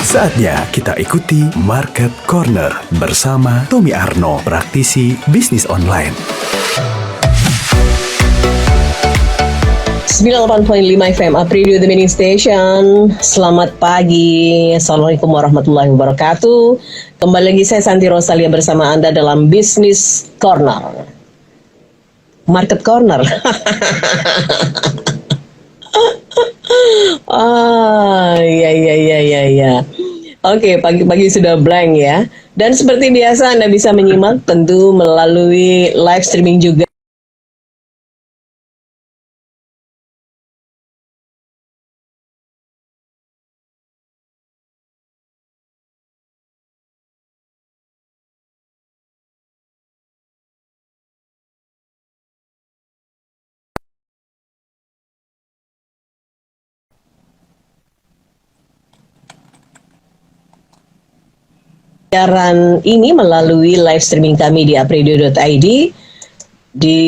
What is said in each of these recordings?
Saatnya kita ikuti Market Corner bersama Tommy Arno, praktisi bisnis online. 98.5 FM Up Radio The Mini Station. Selamat pagi. Assalamualaikum warahmatullahi wabarakatuh. Kembali lagi saya Santi Rosalia bersama Anda dalam Business Corner. Market Corner. Ya. Oke, pagi-pagi sudah blank ya. Dan seperti biasa Anda bisa menyimak tentu melalui live streaming juga. Siaran ini melalui live streaming kami di apradio.id. Di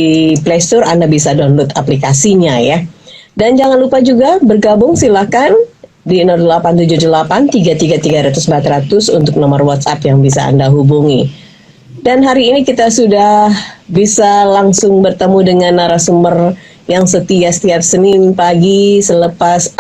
Play Store Anda bisa download aplikasinya ya. Dan jangan lupa juga bergabung silakan di 0878 333 400 untuk nomor WhatsApp yang bisa Anda hubungi. Dan hari ini kita sudah bisa langsung bertemu dengan narasumber yang setia setiap Senin pagi selepas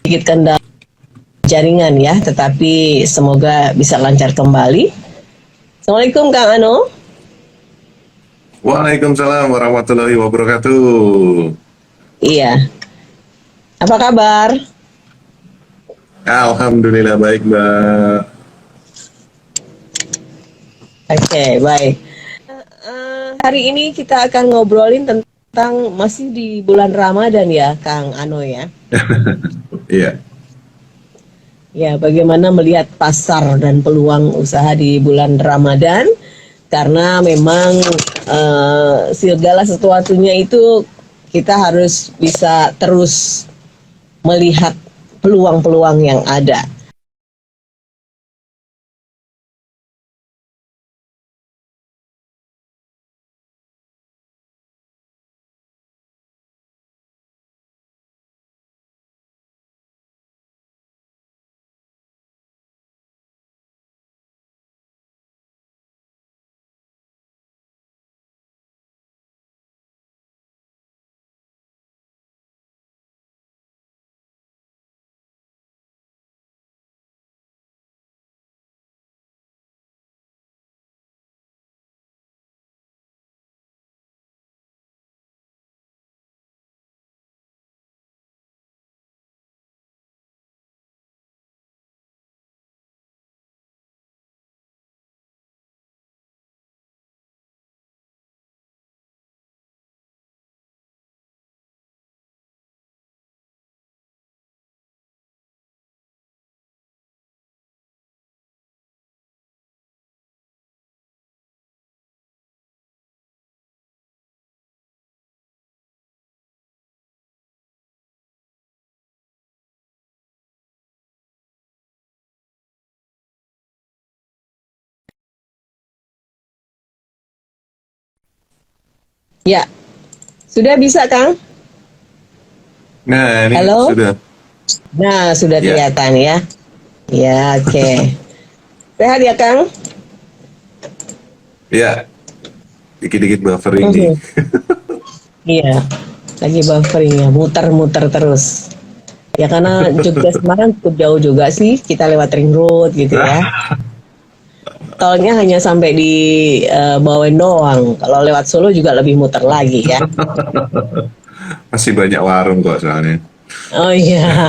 sedikit kendala jaringan ya, tetapi semoga bisa lancar kembali. Assalamualaikum Kang Ano. Waalaikumsalam warahmatullahi wabarakatuh. Iya. Apa kabar? Alhamdulillah baik, Mbak. Oke, baik. Hari ini kita akan ngobrolin tentang masih di bulan Ramadan ya, Kang Ano ya. Iya. Ya, bagaimana melihat pasar dan peluang usaha di bulan Ramadan? Karena memang segala sesuatunya itu kita harus bisa terus melihat peluang-peluang yang ada. Ya, sudah bisa Kang? Nah, ini Halo? sudah. Nah, sudah Ya. kelihatan ya. Ya, oke. Sehat ya Kang? Ya, dikit-dikit buffering nih. Iya, lagi buffering ya, muter-muter terus. Ya karena Jogja Semarang cukup jauh juga sih, kita lewat ring road gitu ya. Tolnya hanya sampai di Bawen doang. Kalau lewat Solo juga lebih muter lagi ya. Masih banyak warung kok soalnya. Oh iya,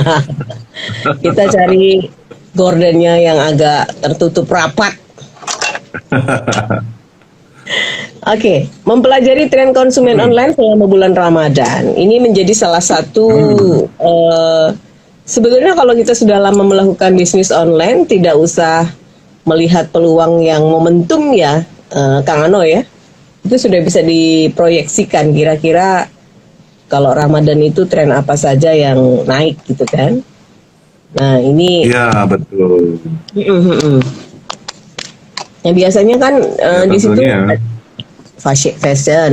kita cari gordennya yang agak tertutup rapat. Oke, mempelajari tren konsumen online selama bulan Ramadan. Ini menjadi salah satu sebetulnya kalau kita sudah lama melakukan bisnis online, tidak usah melihat peluang yang momentum ya, Kang Ano ya. Itu sudah bisa diproyeksikan kira-kira kalau Ramadan itu tren apa saja yang naik gitu kan. Nah ini Iya, betul. yang biasanya kan Ya di situ tentunya.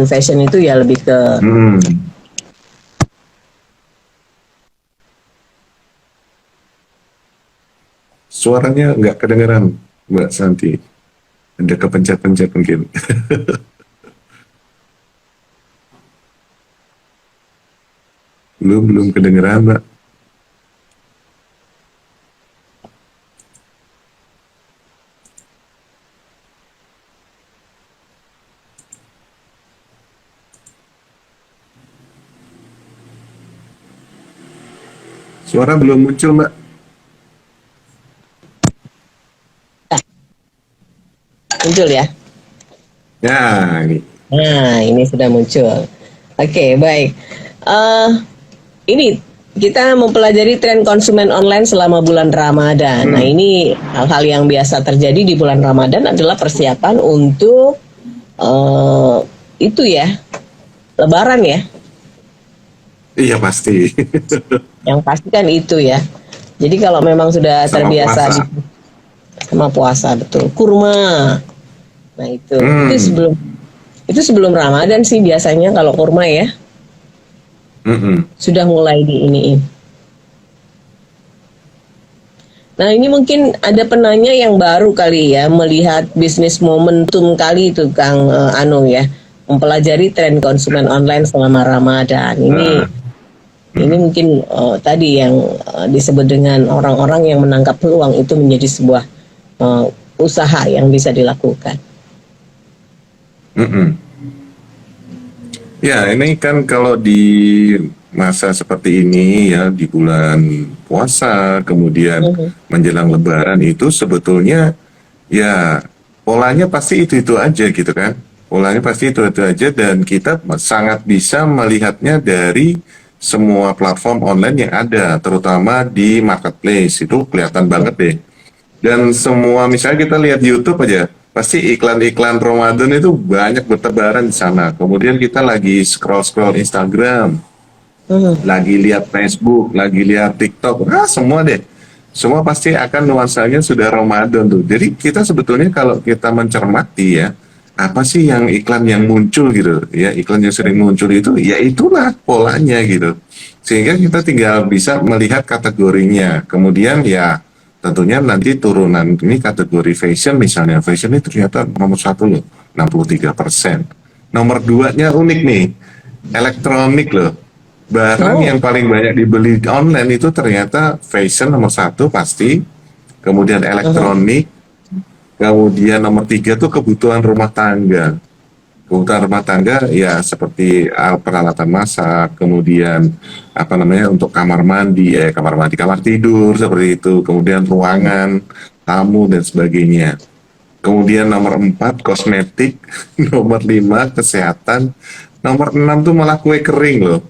fashion itu ya lebih ke Hmm. Suaranya nggak kedengeran, Mbak Santi. Ada kepencet-pencet mungkin. Belum kedengeran, Mbak. Suara belum muncul, Mbak. muncul ya. Ya, ini. Nah ini sudah muncul. Oke baik. Eh ini kita mempelajari tren konsumen online selama bulan Ramadan. Nah, ini hal-hal yang biasa terjadi di bulan Ramadan adalah persiapan untuk itu ya, Lebaran ya. Iya, pasti. Yang pasti kan itu ya. Jadi kalau memang sudah Sama terbiasa puasa. sama puasa betul, kurma. Nah itu Hmm. itu sebelum Ramadan sih biasanya kalau kurma ya Mm-mm. sudah mulai di iniin. Nah ini mungkin ada penanya yang baru kali ya melihat bisnis momentum kali itu Kang Anu ya mempelajari tren konsumen online selama Ramadan ini mungkin tadi yang disebut dengan orang-orang yang menangkap peluang itu menjadi sebuah usaha yang bisa dilakukan. Mm-mm. Ya, ini kan kalau di masa seperti ini ya, di bulan puasa, kemudian menjelang Lebaran itu sebetulnya ya polanya pasti itu-itu aja gitu kan. Polanya pasti itu-itu aja dan kita sangat bisa melihatnya dari semua platform online yang ada, terutama di marketplace itu kelihatan banget deh. Dan semua misalnya kita lihat YouTube aja, pasti iklan-iklan Ramadan itu banyak bertebaran di sana. Kemudian kita lagi scroll-scroll Instagram, lagi lihat Facebook, lagi lihat TikTok, semua deh. Semua pasti akan nuansanya sudah Ramadan tuh. Jadi kita sebetulnya kalau kita mencermati ya, apa sih yang iklan yang muncul gitu ya, iklan yang sering muncul itu ya itulah polanya gitu. Sehingga kita tinggal bisa melihat kategorinya. Kemudian ya tentunya nanti turunan ini kategori fashion misalnya, fashion ini ternyata nomor satu loh, 63%. Nomor duanya unik nih, elektronik loh. Barang Oh, yang paling banyak dibeli online itu ternyata fashion nomor satu pasti, kemudian elektronik, kemudian nomor tiga tuh kebutuhan rumah tangga. Kebutuhan rumah tangga ya seperti peralatan masak, kemudian apa namanya untuk kamar tidur seperti itu, kemudian ruangan, tamu dan sebagainya. Kemudian nomor 4 kosmetik, nomor 5 kesehatan, nomor 6 tuh malah kue kering loh.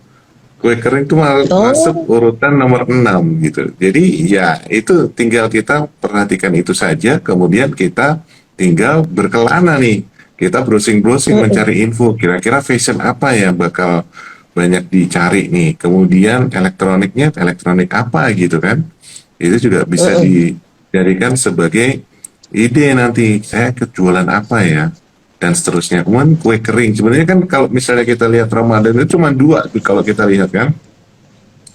Kue kering tuh malah masuk oh, urutan nomor 6 gitu. Jadi ya itu tinggal kita perhatikan itu saja, kemudian kita tinggal berkelana nih. Kita browsing-browsing mencari info, kira-kira fashion apa yang bakal banyak dicari nih. Kemudian elektroniknya elektronik apa gitu kan. Itu juga bisa dijadikan sebagai ide nanti saya kejualan apa ya dan seterusnya. Kemudian kue kering sebenarnya kan kalau misalnya kita lihat Ramadan itu cuma dua tuh kalau kita lihat kan,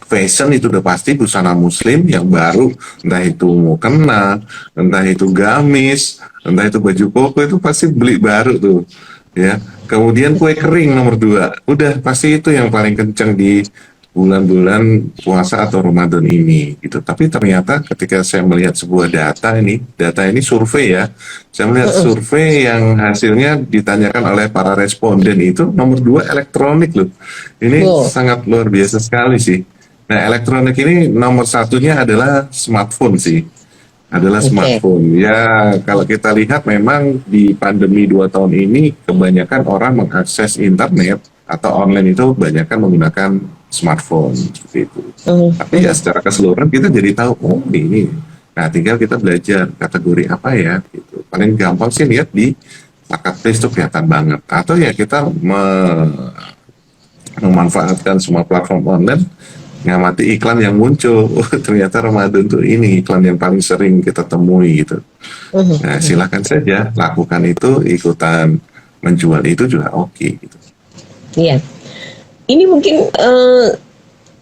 fashion itu udah pasti busana muslim yang baru, entah itu mukena, entah itu gamis, entah itu baju koko itu pasti beli baru tuh ya. Kemudian kue kering nomor dua udah pasti itu yang paling kenceng di bulan-bulan puasa atau Ramadan ini gitu. Tapi ternyata ketika saya melihat sebuah data ini survei ya, saya melihat survei yang hasilnya ditanyakan oleh para responden itu nomor dua elektronik loh. Ini oh, sangat luar biasa sekali sih. Nah, elektronik ini nomor satunya adalah smartphone sih. Adalah oke. smartphone. Ya, kalau kita lihat memang di pandemi 2 tahun ini kebanyakan orang mengakses internet atau online itu kebanyakan menggunakan smartphone seperti itu. Tapi ya secara keseluruhan kita jadi tahu, oh ini. Nah, tinggal kita belajar kategori apa ya gitu. Paling gampang sih lihat di marketplace itu kelihatan banget. Atau ya kita memanfaatkan semua platform online, ngamati iklan yang muncul. Oh, ternyata Ramadan tuh ini iklan yang paling sering kita temui gitu. Nah, silakan saja lakukan itu, ikutan menjual itu juga oke gitu. Iya. Ini mungkin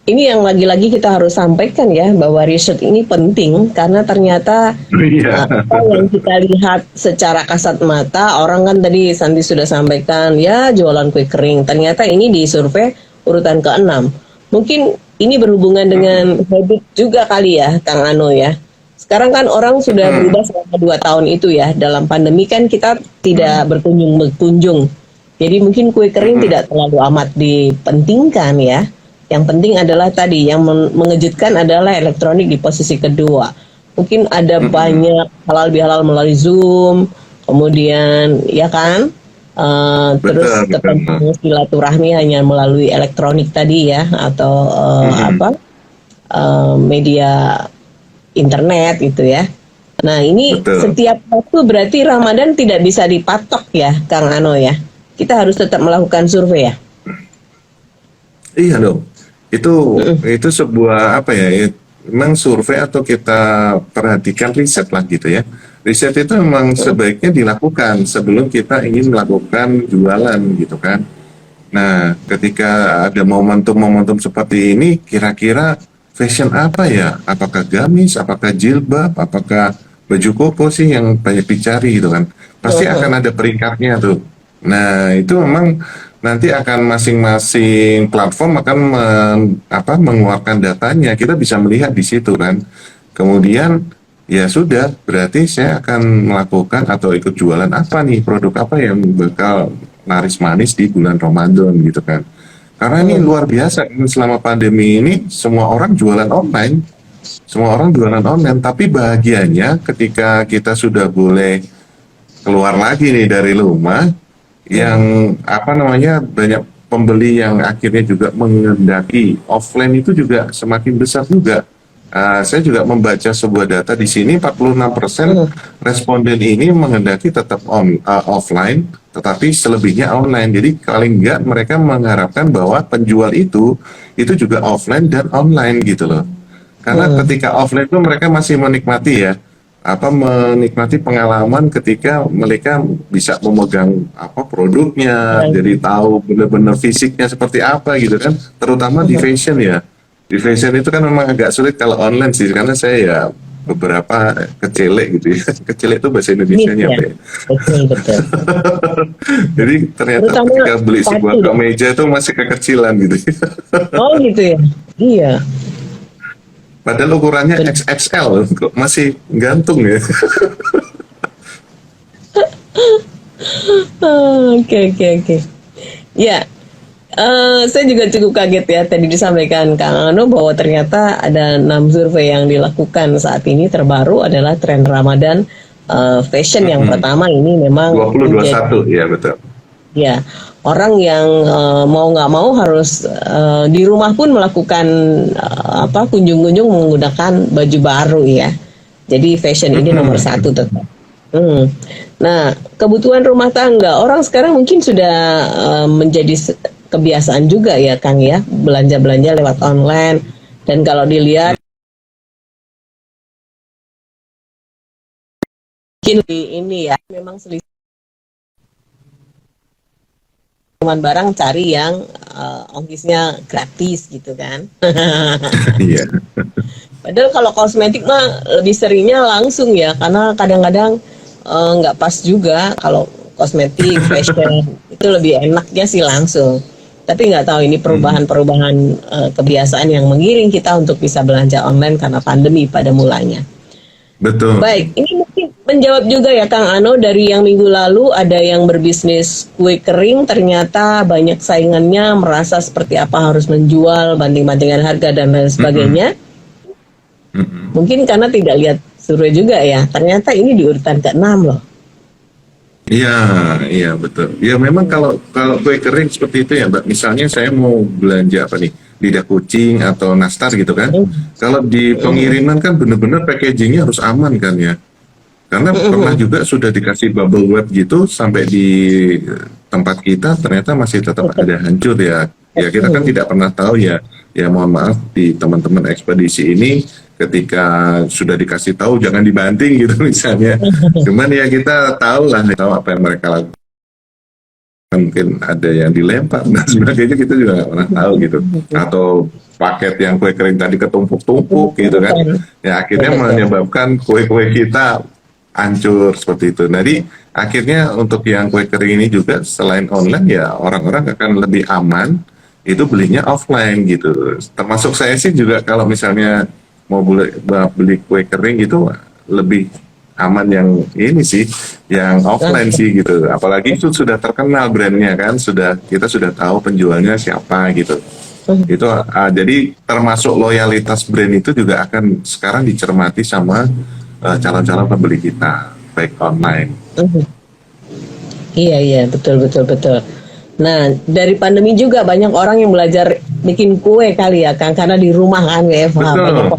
ini yang lagi-lagi kita harus sampaikan ya, bahwa riset ini penting karena ternyata Iya. apa yang kita lihat secara kasat mata, orang kan tadi Santi sudah sampaikan ya jualan kue kering. Ternyata ini di survei urutan ke-6. Mungkin ini berhubungan dengan habit juga kali ya, Kang Ano ya. Sekarang kan orang sudah berubah selama 2 tahun itu ya. Dalam pandemi kan kita tidak berkunjung. Jadi mungkin kue kering tidak terlalu amat dipentingkan ya. Yang penting adalah tadi yang mengejutkan adalah elektronik di posisi kedua. Mungkin ada banyak halal bihalal melalui Zoom, kemudian ya kan, terus ketemu silaturahmi hanya melalui elektronik tadi ya, atau media internet gitu ya. Nah ini setiap waktu berarti Ramadan tidak bisa dipatok ya, Kang Ano ya. Kita harus tetap melakukan survei ya. Iya dong. Itu sebuah apa ya? Memang survei atau kita perhatikan riset lah gitu ya. Riset itu memang sebaiknya dilakukan sebelum kita ingin melakukan jualan gitu kan. Nah, ketika ada momentum-momentum seperti ini, kira-kira fashion apa ya? Apakah gamis, apakah jilbab, apakah baju koko sih yang banyak dicari gitu kan? Pasti akan ada peringkatnya tuh. Nah, itu memang nanti akan masing-masing platform akan mengeluarkan datanya. Kita bisa melihat di situ kan. Kemudian ya sudah, berarti saya akan melakukan atau ikut jualan apa nih, produk apa yang bakal laris manis di bulan Ramadan gitu kan. Karena ini luar biasa, selama pandemi ini semua orang jualan online. Semua orang jualan online, tapi bahagianya ketika kita sudah boleh keluar lagi nih dari rumah, yang banyak pembeli yang akhirnya juga mengendaki offline itu juga semakin besar juga. Saya juga membaca sebuah data di sini 46% responden ini mengendaki tetap offline, tetapi selebihnya online. Jadi paling enggak mereka mengharapkan bahwa penjual itu juga offline dan online gitu loh. Karena ketika offline itu mereka masih menikmati menikmati pengalaman ketika mereka bisa memegang produknya, jadi tahu benar-benar fisiknya seperti apa gitu kan, terutama di fashion ya. Di fashion itu kan memang agak sulit kalau online sih, karena saya ya beberapa kecelek gitu ya. Kecelek itu bahasa Indonesianya apa ya? Betul. Jadi ternyata ketika beli sebuah kemeja itu masih kekecilan gitu. Oh gitu ya? Iya. Padahal ukurannya XXL, kok masih gantung ya. Oke. Ya, saya juga cukup kaget ya tadi disampaikan Kang Ano bahwa ternyata ada 6 survei yang dilakukan saat ini terbaru adalah tren Ramadan fashion yang pertama ini memang 2021 ya betul. Ya, orang yang mau nggak mau harus di rumah pun melakukan kunjung-kunjung menggunakan baju baru ya. Jadi fashion ini nomor 1 tetap. Nah, kebutuhan rumah tangga orang sekarang mungkin sudah menjadi kebiasaan juga ya Kang ya, belanja-belanja lewat online. Dan kalau dilihat mungkin ini ya memang selisih barang cari yang ongkisnya gratis gitu kan. Iya. Padahal kalau kosmetik mah lebih seringnya langsung ya, karena kadang-kadang nggak pas juga kalau kosmetik fashion itu lebih enaknya sih langsung. Tapi nggak tahu ini perubahan-perubahan kebiasaan yang mengiring kita untuk bisa belanja online karena pandemi pada mulanya. Betul. Baik, ini mungkin menjawab juga ya Kang Ano, dari yang minggu lalu ada yang berbisnis kue kering ternyata banyak saingannya, merasa seperti apa harus menjual, banding-bandingkan harga dan lain sebagainya. Mungkin karena tidak lihat survei juga ya, ternyata ini di urutan ke-6 loh. Iya betul. Ya memang kalau kue kering seperti itu ya Mbak, misalnya saya mau belanja apa nih, lidah kucing atau nastar gitu kan. Kalau di pengiriman kan bener-bener packagingnya harus aman kan ya. Karena pernah juga sudah dikasih bubble wrap gitu, sampai di tempat kita ternyata masih tetap ada hancur ya. Ya kita kan tidak pernah tahu ya. Ya mohon maaf di teman-teman ekspedisi ini ketika sudah dikasih tahu jangan dibanting gitu misalnya. Cuman ya kita tahu lah, tahu apa yang mereka lakukan. Mungkin ada yang dilempar dan sebagainya, kita juga nggak pernah tahu gitu. Atau paket yang kue kering tadi ketumpuk-tumpuk gitu kan, ya akhirnya menyebabkan kue-kue kita hancur seperti itu. Jadi akhirnya untuk yang kue kering ini juga selain online ya orang-orang akan lebih aman itu belinya offline gitu. Termasuk saya sih juga kalau misalnya mau beli kue kering itu lebih aman yang ini sih, yang offline sih gitu. Apalagi itu sudah terkenal brandnya kan, kita sudah tahu penjualnya siapa gitu. Itu jadi termasuk loyalitas brand itu juga akan sekarang dicermati sama calon-calon pembeli kita baik online. Iya iya, betul betul betul. Nah, dari pandemi juga banyak orang yang belajar bikin kue kali ya, Kang, karena di rumah kan WFH. Betul.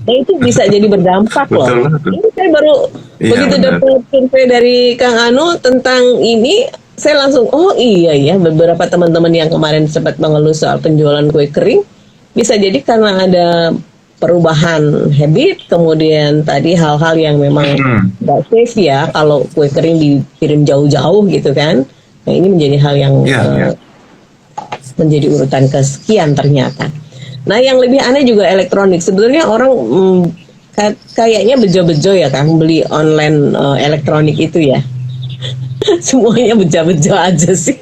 Nah, itu bisa jadi berdampak loh. Betul. Ini saya baru begitu benar. dapat survei dari Kang Anu tentang ini, saya langsung oh iya ya, beberapa teman-teman yang kemarin sempat mengeluh soal penjualan kue kering bisa jadi karena ada perubahan habit, kemudian tadi hal-hal yang memang nggak safe ya kalau kue kering dikirim jauh-jauh gitu kan. Nah, ini menjadi hal yang menjadi urutan kesekian ternyata. Nah, yang lebih aneh juga elektronik. Sebenarnya orang kayaknya bejo-bejo ya Kang beli online elektronik itu ya. Semuanya bejo-bejo aja sih.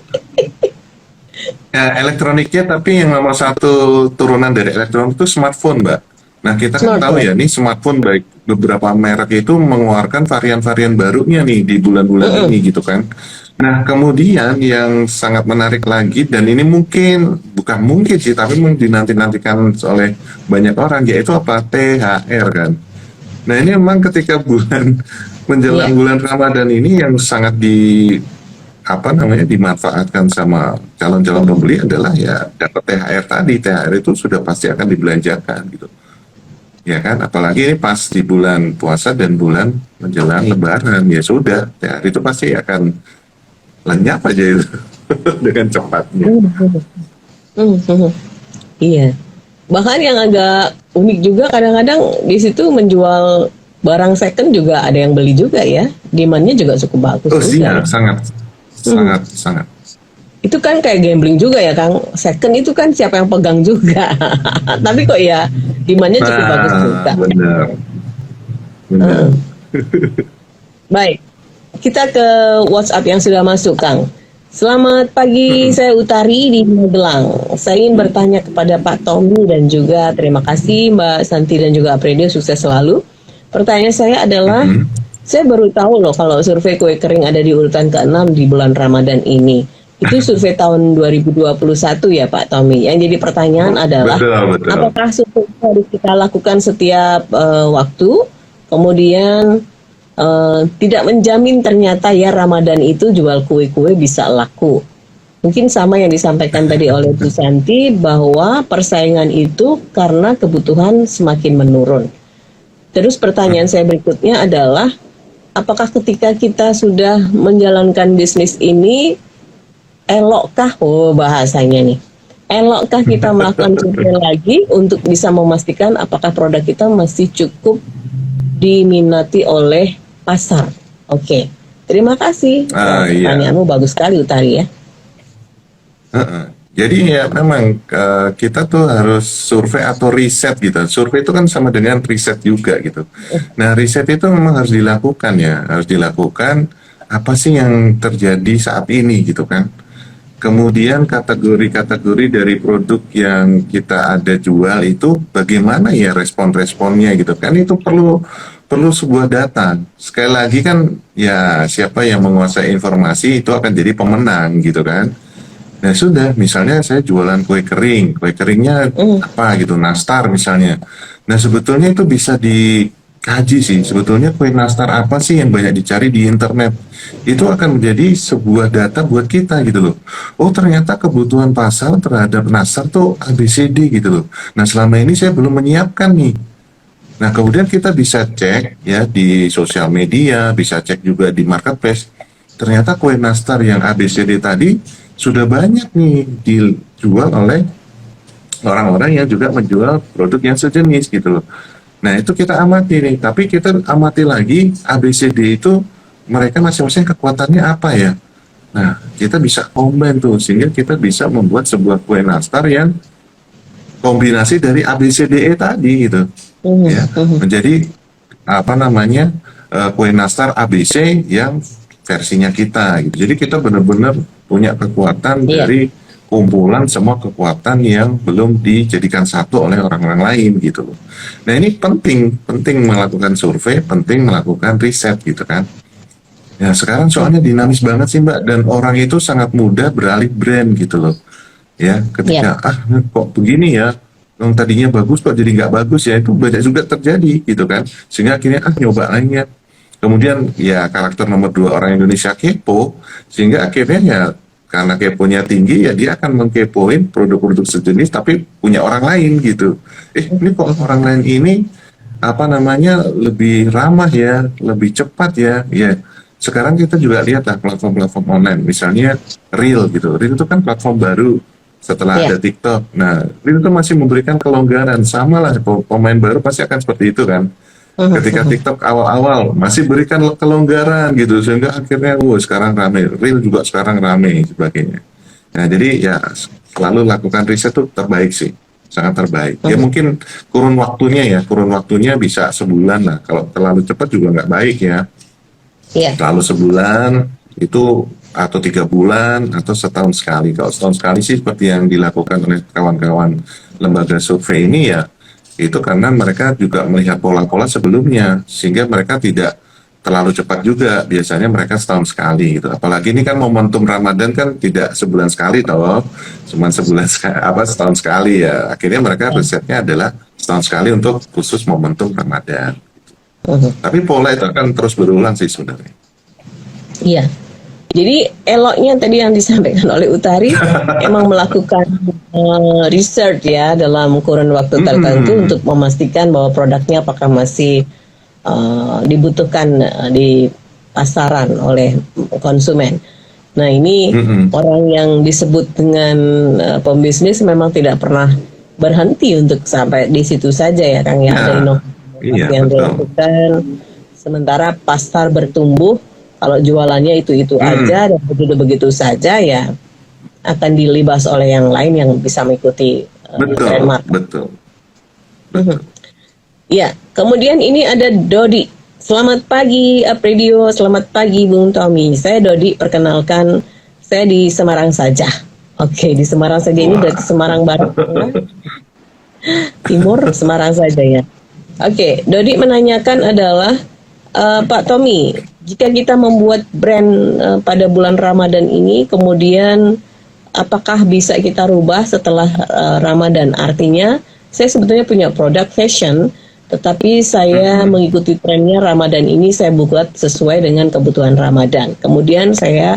Ya, elektroniknya tapi yang nomor satu turunan dari elektronik itu smartphone, Mbak. Nah, kita kan tahu ya, nih smartphone baik beberapa merek itu mengeluarkan varian-varian barunya nih di bulan-bulan ini gitu kan. Nah, kemudian yang sangat menarik lagi, dan ini bukan mungkin sih, tapi dinanti-nantikan oleh banyak orang, yaitu apa? THR kan. Nah, ini memang ketika menjelang bulan Ramadan ini yang sangat dimanfaatkan sama calon-calon pembeli adalah ya dapat THR tadi. THR itu sudah pasti akan dibelanjakan gitu. Ya kan, apalagi ini pas di bulan puasa dan bulan menjelang Lebaran, ya sudah, THR itu pasti akan lenyap aja itu dengan cepatnya. Iya. Bahkan yang agak unik juga kadang-kadang di situ menjual barang second juga ada yang beli juga ya. Demand-nya juga cukup bagus. Oh iya, juga. sangat. Itu kan kayak gambling juga ya Kang. Second itu kan siapa yang pegang juga. Tapi kok ya demand-nya cukup bagus juga. Benar. Baik. Kita ke WhatsApp yang sudah masuk, Kang. Selamat pagi, saya Utari di Magelang. Saya ingin bertanya kepada Pak Tommy dan juga terima kasih Mbak Santi dan juga Apredio, sukses selalu. Pertanyaan saya adalah, saya baru tahu loh kalau survei kue kering ada di urutan ke-6 di bulan Ramadan ini. Itu survei tahun 2021 ya Pak Tommy. Yang jadi pertanyaan adalah, betul. apakah survei harus kita lakukan setiap waktu? Kemudian tidak menjamin ternyata ya Ramadan itu jual kue-kue bisa laku. Mungkin sama yang disampaikan tadi oleh Bu Santi bahwa persaingan itu karena kebutuhan semakin menurun. Terus pertanyaan saya berikutnya adalah apakah ketika kita sudah menjalankan bisnis ini elokkah bahasanya nih. Elokkah kita melakukan survei lagi untuk bisa memastikan apakah produk kita masih cukup diminati oleh pasar. Oke. Terima kasih. Pertanyaanmu bagus sekali Utari ya. Jadi ya memang kita tuh harus survei atau riset gitu. Survei itu kan sama dengan riset juga gitu. Nah, riset itu memang harus dilakukan ya. Harus dilakukan apa sih yang terjadi saat ini gitu kan. Kemudian kategori-kategori dari produk yang kita ada jual itu bagaimana ya respon-responnya gitu kan. Itu perlu sebuah data. Sekali lagi kan ya siapa yang menguasai informasi itu akan jadi pemenang gitu kan. Nah sudah, misalnya saya jualan kue kering, kue keringnya apa gitu, nastar misalnya. Nah sebetulnya itu bisa dikaji sih, sebetulnya kue nastar apa sih yang banyak dicari di internet. Itu akan menjadi sebuah data buat kita gitu loh. Oh ternyata kebutuhan pasar terhadap nastar tuh ABCD gitu loh. Nah selama ini saya belum menyiapkan nih. Nah kemudian kita bisa cek ya di sosial media, bisa cek juga di marketplace. Ternyata kue nastar yang ABCD tadi sudah banyak nih dijual oleh orang-orang yang juga menjual produk yang sejenis gitu loh. Nah itu kita amati nih, tapi kita amati lagi ABCD itu mereka masing-masing kekuatannya apa ya. Nah kita bisa combine tuh sehingga kita bisa membuat sebuah kue nastar yang kombinasi dari ABCDE tadi gitu, ya menjadi apa namanya kue nastar ABC yang versinya kita gitu. Jadi kita benar-benar punya kekuatan Iya. dari kumpulan semua kekuatan yang belum dijadikan satu oleh orang-orang lain gitu loh. Nah ini penting melakukan survei, penting melakukan riset gitu kan. Ya sekarang soalnya dinamis banget sih Mbak, dan orang itu sangat mudah beralih brand gitu loh. Ya ketika kok begini ya, yang tadinya bagus kok jadi nggak bagus ya, itu banyak juga terjadi gitu kan. Sehingga akhirnya nyoba lainnya. Kemudian ya karakter nomor 2 orang Indonesia kepo, sehingga akhirnya ya karena keponya tinggi ya dia akan mengkepoin produk-produk sejenis tapi punya orang lain gitu. Ini kok orang lain ini apa namanya lebih ramah ya, lebih cepat ya. Ya sekarang kita juga lihat lah platform-platform online, misalnya Reel gitu. Reel itu kan platform baru setelah ada TikTok. Nah, Reel itu masih memberikan kelonggaran, sama lah pemain baru pasti akan seperti itu kan. Ketika TikTok awal-awal masih berikan kelonggaran gitu, sehingga akhirnya sekarang rame, Reel juga sekarang rame sebagainya. Nah jadi ya selalu lakukan riset tuh terbaik sih, sangat terbaik. Ya mungkin kurun waktunya bisa sebulan lah, kalau terlalu cepat juga nggak baik ya. Terlalu sebulan itu atau 3 bulan atau setahun sekali. Kalau setahun sekali sih seperti yang dilakukan oleh kawan-kawan lembaga survei ini ya, itu karena mereka juga melihat pola-pola sebelumnya, sehingga mereka tidak terlalu cepat juga. Biasanya mereka setahun sekali gitu. Apalagi ini kan momentum Ramadan kan tidak sebulan sekali toh, cuma setahun sekali ya. Akhirnya mereka risetnya adalah setahun sekali untuk khusus momentum Ramadan. Tapi pola itu akan terus berulang sih sebenarnya. Iya. Jadi eloknya tadi yang disampaikan oleh Utari emang melakukan research ya dalam kurun waktu tertentu untuk memastikan bahwa produknya apakah masih dibutuhkan di pasaran oleh konsumen. Nah ini orang yang disebut dengan pembisnis memang tidak pernah berhenti untuk sampai di situ saja ya Kang ya, ada inovasi yang dilakukan. Sementara pasar bertumbuh, kalau jualannya itu aja dan begitu saja ya akan dilibas oleh yang lain yang bisa mengikuti tren market. Betul. Ya, kemudian ini ada Dodi. Selamat pagi Apridio, selamat pagi Bung Tommy. Saya Dodi, perkenalkan saya di Semarang saja. Oke, di Semarang saja ini berarti Semarang Barat Timur, Semarang saja ya. Oke, Dodi menanyakan adalah Pak Tommy, jika kita membuat brand pada bulan Ramadan ini, kemudian apakah bisa kita rubah setelah Ramadan? Artinya, saya sebetulnya punya produk fashion, tetapi saya mengikuti trennya Ramadan ini saya buat sesuai dengan kebutuhan Ramadan. Kemudian saya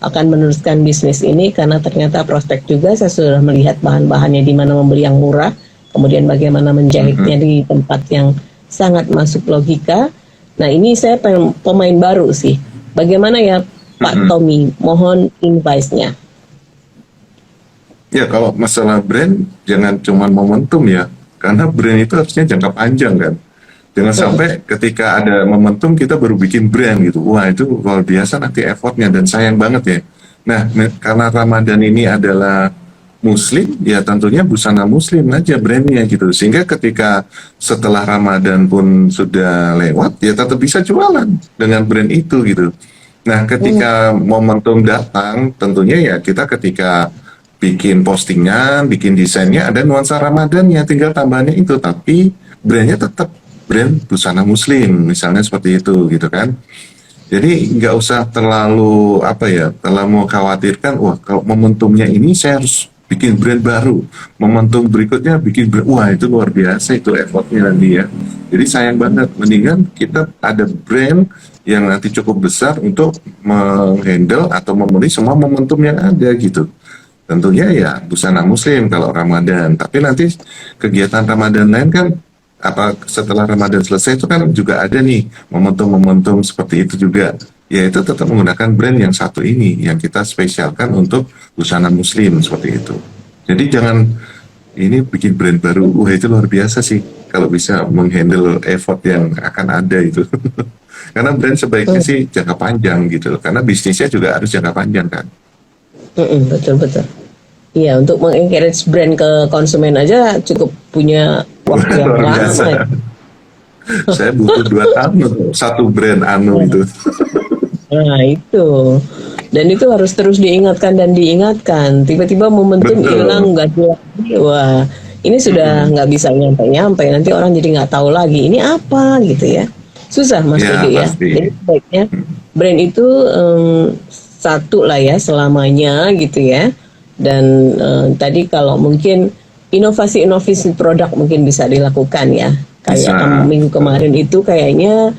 akan meneruskan bisnis ini karena ternyata prospek juga saya sudah melihat bahan-bahannya di mana membeli yang murah, kemudian bagaimana menjahitnya di tempat yang sangat masuk logika. Nah ini saya pemain baru sih. Bagaimana ya Pak Tommy? Mohon advice-nya. Ya kalau masalah brand jangan cuma momentum ya, karena brand itu harusnya jangka panjang kan. Jangan sampai ketika ada momentum kita baru bikin brand gitu. Wah itu luar biasa nanti effortnya dan sayang banget ya. Nah karena Ramadan ini adalah Muslim, ya tentunya busana Muslim aja brandnya gitu. Sehingga ketika setelah Ramadan pun sudah lewat, ya tetap bisa jualan dengan brand itu gitu. Nah ketika momentum datang, tentunya ya kita ketika bikin postingan, bikin desainnya ada nuansa Ramadannya, tinggal tambahannya itu. Tapi brandnya tetap brand busana Muslim, misalnya seperti itu gitu kan. Jadi nggak usah terlalu terlalu khawatirkan. Wah kalau momentumnya ini saya harus bikin brand baru, momentum berikutnya bikin brand, wah itu luar biasa itu effortnya nanti ya. Jadi sayang banget, mendingan kita ada brand yang nanti cukup besar untuk menghandle atau memenuhi semua momentum yang ada gitu. Tentunya ya busana Muslim kalau Ramadan, tapi nanti kegiatan Ramadan lain kan setelah Ramadan selesai itu kan juga ada nih momentum-momentum seperti itu juga. Yaitu tetap menggunakan brand yang satu ini yang kita spesialkan untuk busana Muslim seperti itu. Jadi jangan ini bikin brand baru, wah itu luar biasa sih kalau bisa menghandle effort yang akan ada itu. Karena brand sebaiknya Hmm, sih jangka panjang gitu loh, karena bisnisnya juga harus jangka panjang kan. betul betul. Iya, untuk mengencourage brand ke konsumen aja cukup punya waktu yang Luar lama. biasa. Saya butuh 2 tahun untuk satu brand anu itu. Nah, itu. Dan itu harus terus diingatkan dan diingatkan. Tiba-tiba momentum Betul. hilang, nggak ada lagi. Wah, ini sudah Mm-mm. nggak bisa nyampe-nyampe. Nanti orang jadi nggak tahu lagi. Ini apa gitu ya. Susah Mas Ya Dodi ya. Jadi pasti. sebaiknya brand itu satu lah ya selamanya gitu ya. Dan tadi kalau mungkin inovasi-inovasi produk mungkin bisa dilakukan ya. Kayak Bisa. minggu kemarin itu kayaknya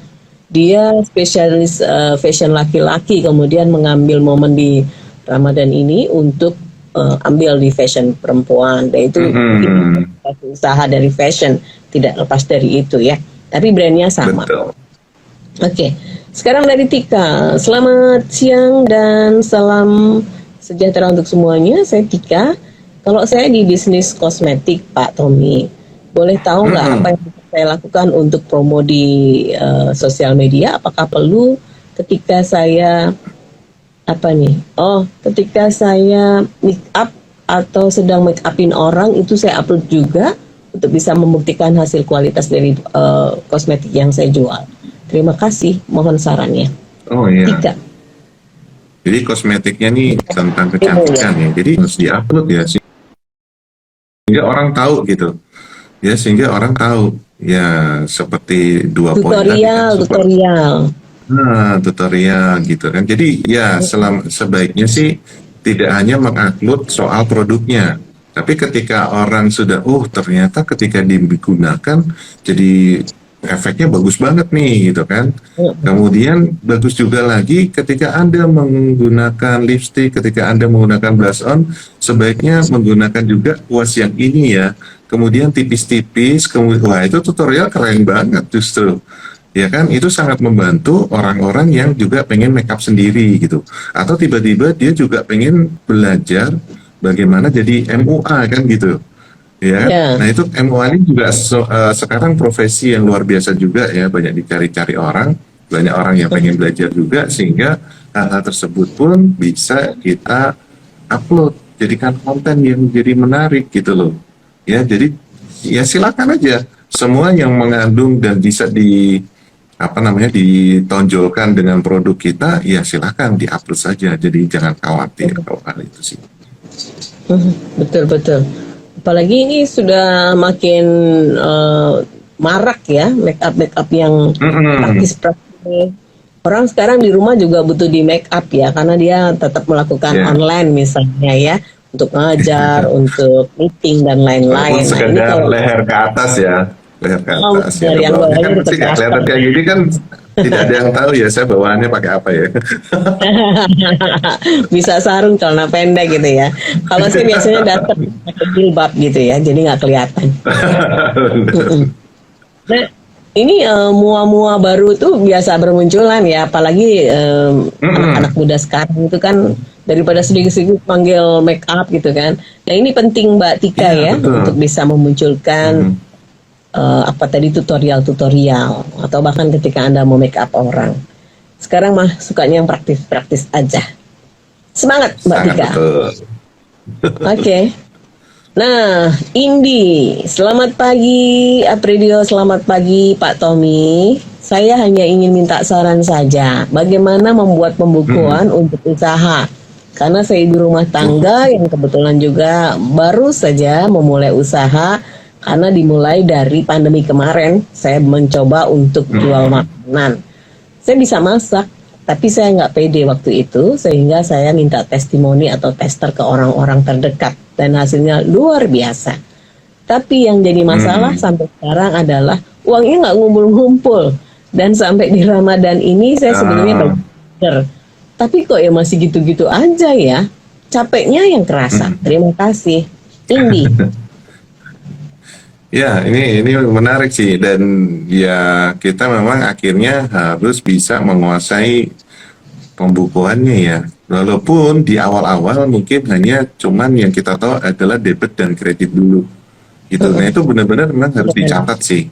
dia spesialis fashion laki-laki, kemudian mengambil momen di Ramadan ini untuk ambil di fashion perempuan. Dan itu Mm-mm. usaha dari fashion, tidak lepas dari itu ya. Tapi brandnya sama. Betul. Oke, sekarang dari Tika. Selamat siang dan salam sejahtera untuk semuanya. Saya Tika. Kalau saya di bisnis kosmetik, Pak Tommy, boleh tahu nggak apa Mm-mm. yang bisa saya lakukan untuk promo di sosial media? Apakah perlu ketika saya apa nih? Oh, ketika saya make up atau sedang make upin orang itu saya upload juga untuk bisa membuktikan hasil kualitas dari kosmetik yang saya jual. Terima kasih, mohon sarannya. Oh iya. Tiga. Jadi kosmetiknya nih tentang Demo ya. kecantikan ya. Jadi harus diupload ya sehingga orang tahu gitu. Ya sehingga orang tahu. Ya seperti 2 poin tadi kan. Tutorial, tutorial. Nah, tutorial gitu kan. Jadi ya sebaiknya sih tidak hanya mengupload soal produknya, tapi ketika orang sudah, oh ternyata ketika digunakan jadi efeknya bagus banget nih gitu kan. Kemudian bagus juga lagi ketika Anda menggunakan lipstick, ketika Anda menggunakan blush on, sebaiknya menggunakan juga kuas yang ini ya. Kemudian tipis-tipis, kemudian wah itu tutorial keren banget justru. Ya kan, itu sangat membantu orang-orang yang juga pengen make up sendiri gitu. Atau tiba-tiba dia juga pengen belajar bagaimana jadi MUA kan gitu. Ya kan? Ya, Nah itu MUA ini juga sekarang profesi yang luar biasa juga ya, banyak dicari-cari orang, banyak orang yang pengen belajar juga sehingga hal-hal tersebut pun bisa kita upload, jadikan konten yang jadi menarik gitu loh. Ya, jadi ya silakan aja semua yang mengandung dan bisa di apa namanya ditonjolkan dengan produk kita ya silakan diupload saja, jadi jangan khawatir kalau hal itu sih. betul betul. Apalagi ini sudah makin marak ya make up yang Mm-mm. praktis-praktis. Orang sekarang di rumah juga butuh di make up ya, karena dia tetap melakukan Ya, online misalnya ya, untuk ngajar, untuk meeting dan walaupun lain-lain. Nah ini sekedar kalau leher ke atas ya, leher ke atas ya, dari ke yang bawahnya kan bawahnya pasti tetap nggak kelihatan kelihatan. kayak gini kan, tidak ada yang tahu ya saya bawaannya pakai apa ya. Bisa sarung celana pendek gitu ya. Kalau saya biasanya datang pakai jilbab gitu ya, jadi nggak kelihatan. Nah, ini mua-mua baru tuh biasa bermunculan ya, apalagi anak-anak Mm-mm. muda sekarang itu kan daripada sedikit-sedikit panggil make up gitu kan. Nah, ini penting Mbak Tika Iya ya betul. untuk bisa memunculkan Mm-mm. apa tadi tutorial-tutorial atau bahkan ketika Anda mau make up orang. Sekarang mah sukanya yang praktis-praktis aja. Semangat Mbak Sangat Tika. betul. Oke. Nah, Indi, selamat pagi, Apridio, selamat pagi, Pak Tommy. Saya hanya ingin minta saran saja, bagaimana membuat pembukuan Mm-mm. untuk usaha. Karena saya ibu rumah tangga yang kebetulan juga baru saja memulai usaha, karena dimulai dari pandemi kemarin, saya mencoba untuk jual Mm-mm. makanan. Saya bisa masak, tapi saya nggak pede waktu itu, sehingga saya minta testimoni atau tester ke orang-orang terdekat. Dan hasilnya luar biasa. Tapi yang jadi masalah Mm-mm. sampai sekarang adalah uangnya nggak ngumpul-ngumpul. Dan sampai di Ramadan ini saya sebenarnya Ah, belajar. Tapi kok ya masih gitu-gitu aja ya. Capeknya yang kerasa. mm. Terima kasih. Indi. Ya, ini menarik sih dan ya kita memang akhirnya harus bisa menguasai pembukuannya ya. Walaupun di awal-awal mungkin hanya cuman yang kita tahu adalah debit dan kredit dulu. Gitu. Nah itu benar-benar memang harus dicatat sih.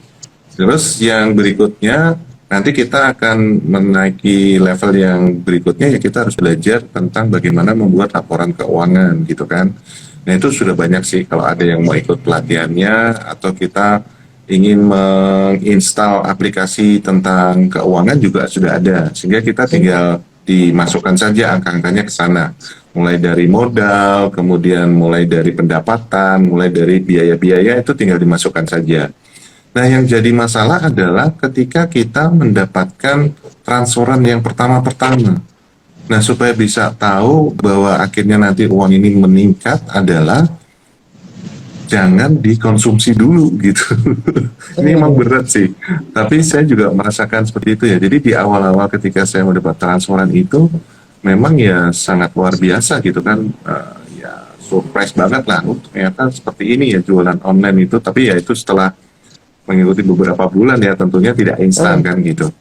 Terus yang berikutnya nanti kita akan menaiki level yang berikutnya ya kita harus belajar tentang bagaimana membuat laporan keuangan gitu kan. Nah itu sudah banyak sih kalau ada yang mau ikut pelatihannya atau kita ingin menginstal aplikasi tentang keuangan juga sudah ada sehingga kita tinggal dimasukkan saja angka-angkanya ke sana mulai dari modal kemudian mulai dari pendapatan mulai dari biaya-biaya itu tinggal dimasukkan saja. Nah yang jadi masalah adalah ketika kita mendapatkan transferan yang pertama-pertama. Nah supaya bisa tahu bahwa akhirnya nanti uang ini meningkat adalah jangan dikonsumsi dulu gitu. Ini emang berat sih. Tapi saya juga merasakan seperti itu ya. Jadi di awal-awal ketika saya mendapat transferan itu memang ya sangat luar biasa gitu kan. Ya surprise banget lah. Ternyata seperti ini ya jualan online itu. Tapi ya itu setelah mengikuti beberapa bulan ya tentunya tidak instan kan gitu.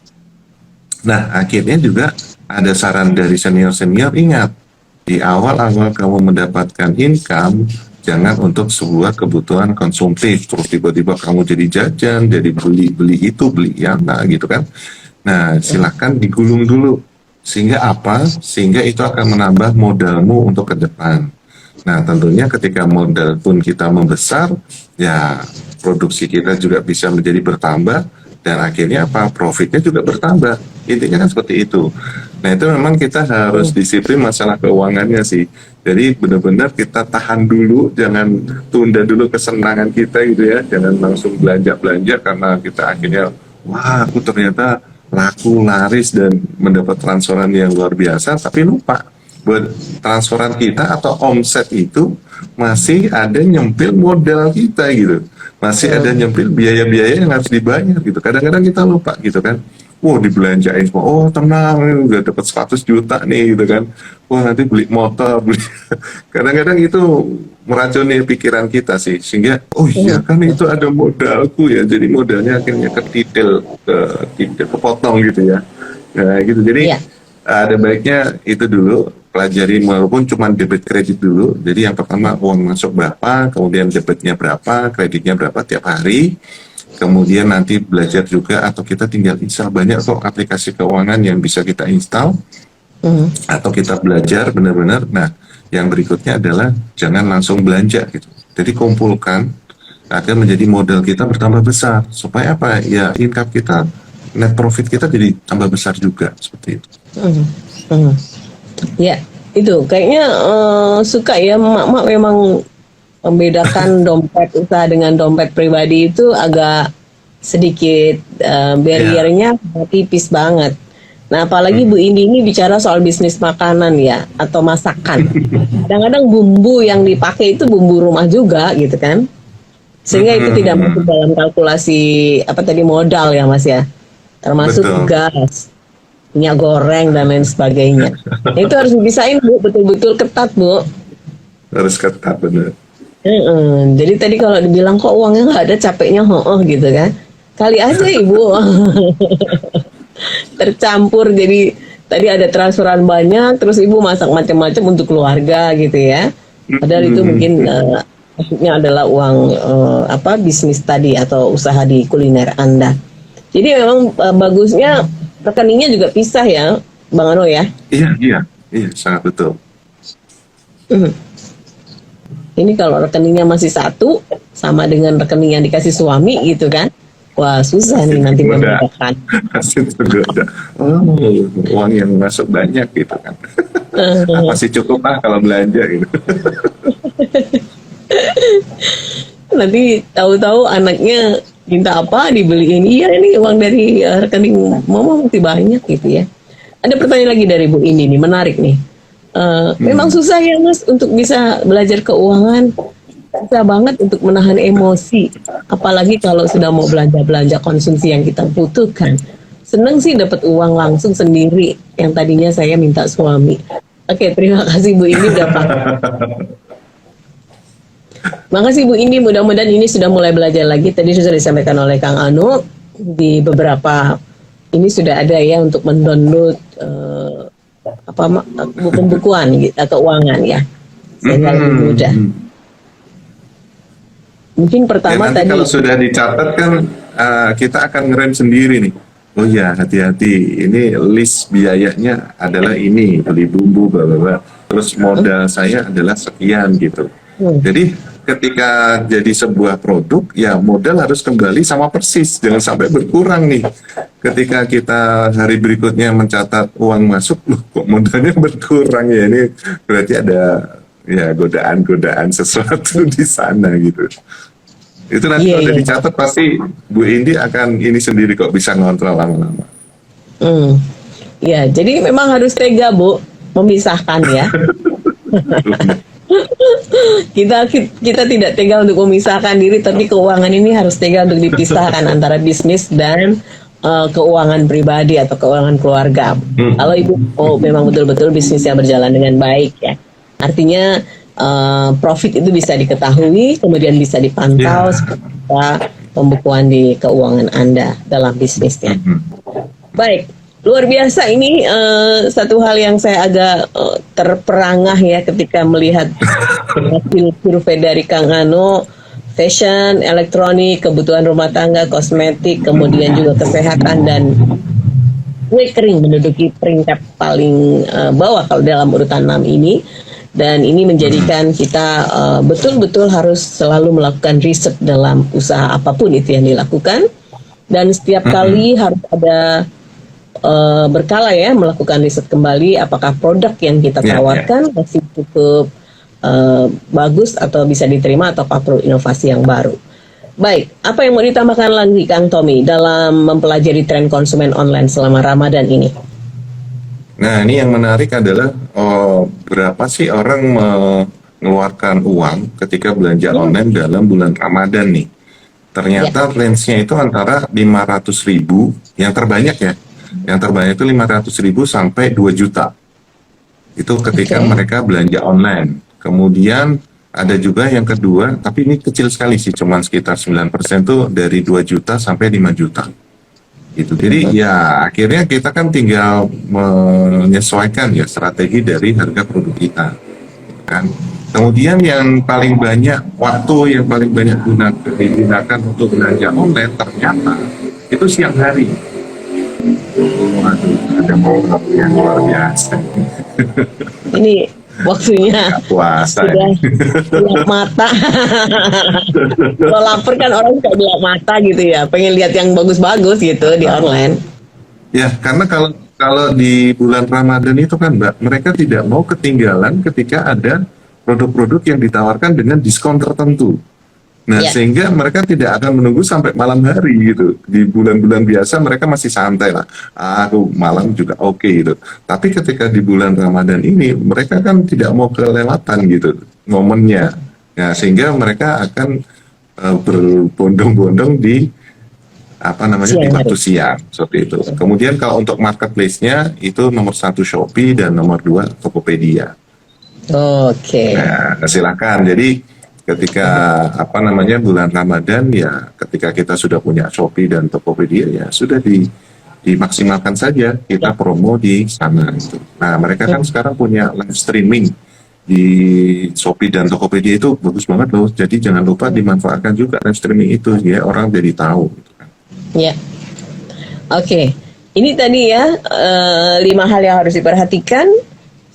Nah akhirnya juga ada saran dari senior-senior, ingat di awal-awal kamu mendapatkan income jangan untuk sebuah kebutuhan konsumtif terus tiba-tiba kamu jadi jajan jadi beli itu beli yang nah gitu kan. Nah silakan digulung dulu sehingga apa sehingga itu akan menambah modalmu untuk ke depan. Nah tentunya ketika modal pun kita membesar ya produksi kita juga bisa menjadi bertambah dan akhirnya apa profitnya juga bertambah, intinya kan seperti itu. Nah itu memang kita harus disiplin masalah keuangannya sih. Jadi benar-benar kita tahan dulu, jangan tunda dulu kesenangan kita gitu ya, jangan langsung belanja-belanja karena kita akhirnya wah aku ternyata laku laris dan mendapat transferan yang luar biasa, tapi lupa buat transferan kita atau omset itu masih ada nyempil modal kita gitu. Masih ada nyempil biaya-biaya yang harus dibayar gitu. Kadang-kadang kita lupa gitu kan. Wow dibelanjain semua, oh tenang udah dapat 100 juta nih gitu kan. Wah nanti beli motor, beli. Kadang-kadang itu meracuni pikiran kita sih. Sehingga oh iya kan itu ada modalku ya. Jadi modalnya akhirnya kepotong gitu ya. Nah gitu jadi ada baiknya itu dulu pelajari walaupun cuma debit kredit dulu. Jadi yang pertama uang masuk berapa, kemudian debitnya berapa, kreditnya berapa tiap hari. Kemudian nanti belajar juga atau kita tinggal install banyak kok aplikasi keuangan yang bisa kita install. Atau kita belajar benar-benar. Nah, yang berikutnya adalah jangan langsung belanja gitu. Jadi kumpulkan agar menjadi modal kita bertambah besar supaya apa? Ya income kita, net profit kita jadi tambah besar juga seperti itu. Ya, itu kayaknya suka ya mak memang membedakan dompet usaha dengan dompet pribadi itu agak sedikit barriernya tipis banget. Nah, apalagi Bu Indi ini bicara soal bisnis makanan ya atau masakan. Kadang-kadang bumbu yang dipakai itu bumbu rumah juga gitu kan. Sehingga itu tidak masuk dalam kalkulasi apa tadi modal ya Mas ya. Termasuk gas, minyak goreng dan lain sebagainya. Itu harus dibisain Bu, betul-betul ketat Bu. Harus ketat benar. Jadi tadi kalau dibilang kok uangnya nggak ada capeknya gitu kan. Kali aja Ibu tercampur jadi tadi ada transferan banyak terus Ibu masak macam-macam untuk keluarga gitu ya. Padahal itu mungkin maksudnya adalah uang bisnis tadi atau usaha di kuliner Anda. Jadi memang bagusnya rekeningnya juga pisah ya Bang Ano ya. Iya sangat betul. Ini kalau rekeningnya masih satu sama dengan rekening yang dikasih suami gitu kan. Wah susah nih nanti membedakan. Masih tergoda. Uang yang masuk banyak gitu kan. Apa sih cukup kalau belanja gitu. Nanti tahu-tahu anaknya minta apa dibeliin. Iya ini uang dari rekening mama masih banyak gitu ya. Ada pertanyaan lagi dari Bu Indi nih, menarik nih. Memang susah ya Mas untuk bisa belajar keuangan, susah banget untuk menahan emosi, apalagi kalau sudah mau belanja konsumsi yang kita butuhkan. Seneng sih dapat uang langsung sendiri, yang tadinya saya minta suami. Oke, terima kasih Bu Indi udah paham. Makasih Bu Indi, mudah-mudahan ini sudah mulai belajar lagi. Tadi sudah disampaikan oleh Kang Anu di beberapa ini sudah ada ya untuk mendownload pembukuan gitu, keuangan ya, sehingga lebih mudah. Mungkin Ya pertama nanti tadi kalau sudah dicatat kan kita akan ngerem sendiri nih. Oh ya hati-hati, ini list biayanya adalah ini, beli bumbu, bla bla bla. Terus modal saya adalah sekian gitu. Jadi ketika jadi sebuah produk, ya modal harus kembali sama persis, jangan sampai berkurang nih. Ketika kita hari berikutnya mencatat uang masuk, loh kok modalnya berkurang ya, ini berarti ada ya godaan-godaan sesuatu di sana gitu. Itu nanti Iya, kalau udah iya. dicatat pasti Bu Indi akan ini sendiri kok bisa ngontrol lama-lama. Ya, jadi memang harus tega, Bu, memisahkan ya. Kita tidak tega untuk memisahkan diri, tapi keuangan ini harus tega untuk dipisahkan antara bisnis dan keuangan pribadi atau keuangan keluarga. Kalau Ibu memang betul-betul bisnisnya berjalan dengan baik ya, artinya profit itu bisa diketahui, kemudian bisa dipantau seperti apa pembukuan di keuangan Anda dalam bisnisnya. Baik, luar biasa ini satu hal yang saya agak terperangah ya ketika melihat hasil survei dari Kang Ano, fashion, elektronik, kebutuhan rumah tangga, kosmetik, kemudian juga kesehatan dan kue kering menduduki peringkat paling bawah kalau dalam urutan 6 ini. Dan ini menjadikan kita betul-betul harus selalu melakukan riset dalam usaha apapun itu yang dilakukan. Dan setiap kali harus ada berkala ya melakukan riset kembali apakah produk yang kita tawarkan masih cukup bagus atau bisa diterima atau perlu inovasi yang baru. Baik, apa yang mau ditambahkan lagi Kang Tommy dalam mempelajari tren konsumen online selama Ramadan ini? Nah ini yang menarik adalah berapa sih orang mengeluarkan uang ketika belanja online dalam bulan Ramadan nih. Ternyata range-nya itu antara 500.000, yang terbanyak ya. Yang terbanyak itu 500.000 sampai 2 juta. Itu ketika mereka belanja online. Kemudian ada juga yang kedua, tapi ini kecil sekali sih, cuman sekitar 9% tuh dari 2 juta sampai 5 juta. Gitu. Jadi ya akhirnya kita kan tinggal menyesuaikan ya strategi dari harga produk kita. Kan? Kemudian yang paling banyak waktu yang paling banyak digunakan untuk belanja online ternyata itu siang hari. Waduh, ada momen yang luar biasa. Ini waktunya Puasa. sudah gelap mata. Kalau lapar kan orang suka gelap mata gitu ya, pengen lihat yang bagus-bagus gitu di online. Ya, karena kalau di bulan Ramadan itu kan Mbak, mereka tidak mau ketinggalan ketika ada produk-produk yang ditawarkan dengan diskon tertentu. Nah, sehingga mereka tidak akan menunggu sampai malam hari gitu. Di bulan-bulan biasa mereka masih santai lah. Aku malam juga oke gitu. Tapi ketika di bulan Ramadan ini, mereka kan tidak mau kelewatan gitu momennya. Nah, sehingga mereka akan berbondong-bondong di di waktu siang seperti itu. Kemudian kalau untuk marketplace-nya itu nomor 1 Shopee dan nomor 2 Tokopedia. Oke. Nah, silakan. Jadi ketika bulan Ramadan ya ketika kita sudah punya Shopee dan Tokopedia ya sudah dimaksimalkan saja kita promo di sana gitu. Nah, mereka kan sekarang punya live streaming di Shopee dan Tokopedia itu bagus banget loh. Jadi jangan lupa dimanfaatkan juga live streaming itu ya orang jadi tahu gitu kan. Ya. Oke. Ini tadi ya 5 hal yang harus diperhatikan.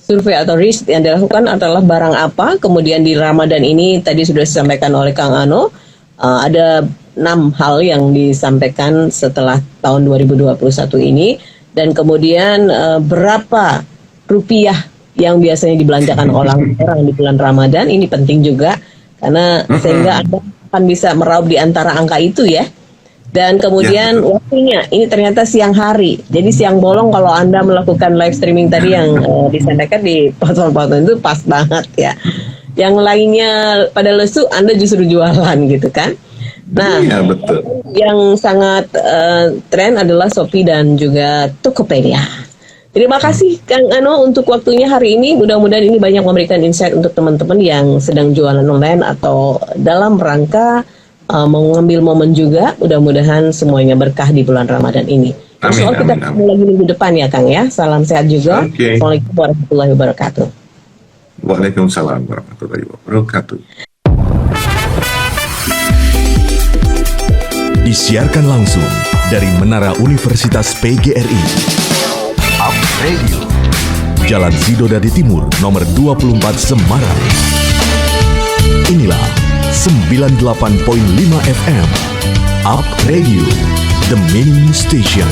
Survei atau riset yang dilakukan adalah barang apa. Kemudian di Ramadan ini tadi sudah disampaikan oleh Kang Ano, ada 6 hal yang disampaikan setelah tahun 2021 ini. Dan kemudian berapa rupiah yang biasanya dibelanjakan orang di bulan Ramadan. Ini penting juga karena sehingga Anda akan bisa meraup di antara angka itu ya. Dan kemudian waktunya ini ternyata siang hari. Jadi siang bolong kalau Anda melakukan live streaming tadi yang disampaikan di platform-platform itu pas banget ya. Yang lainnya pada lesu Anda justru jualan gitu kan. Nah, betul. Yang sangat tren adalah Shopee dan juga Tokopedia. Terima kasih Kang Ano untuk waktunya hari ini. Mudah-mudahan ini banyak memberikan insight untuk teman-teman yang sedang jualan online atau dalam rangka mengambil momen juga. Mudah-mudahan semuanya berkah di bulan Ramadan ini. Insya Allah kita ketemu lagi minggu depan ya Kang ya. Salam sehat juga. Oke. Assalamualaikum warahmatullahi wabarakatuh. Waalaikumsalam warahmatullahi wabarakatuh. Disiarkan langsung dari Menara Universitas PGRI. Up Radio. Jalan Sidodadi Timur, nomor 24 Semarang. Inilah 98.5 FM. Up Radio, the main station.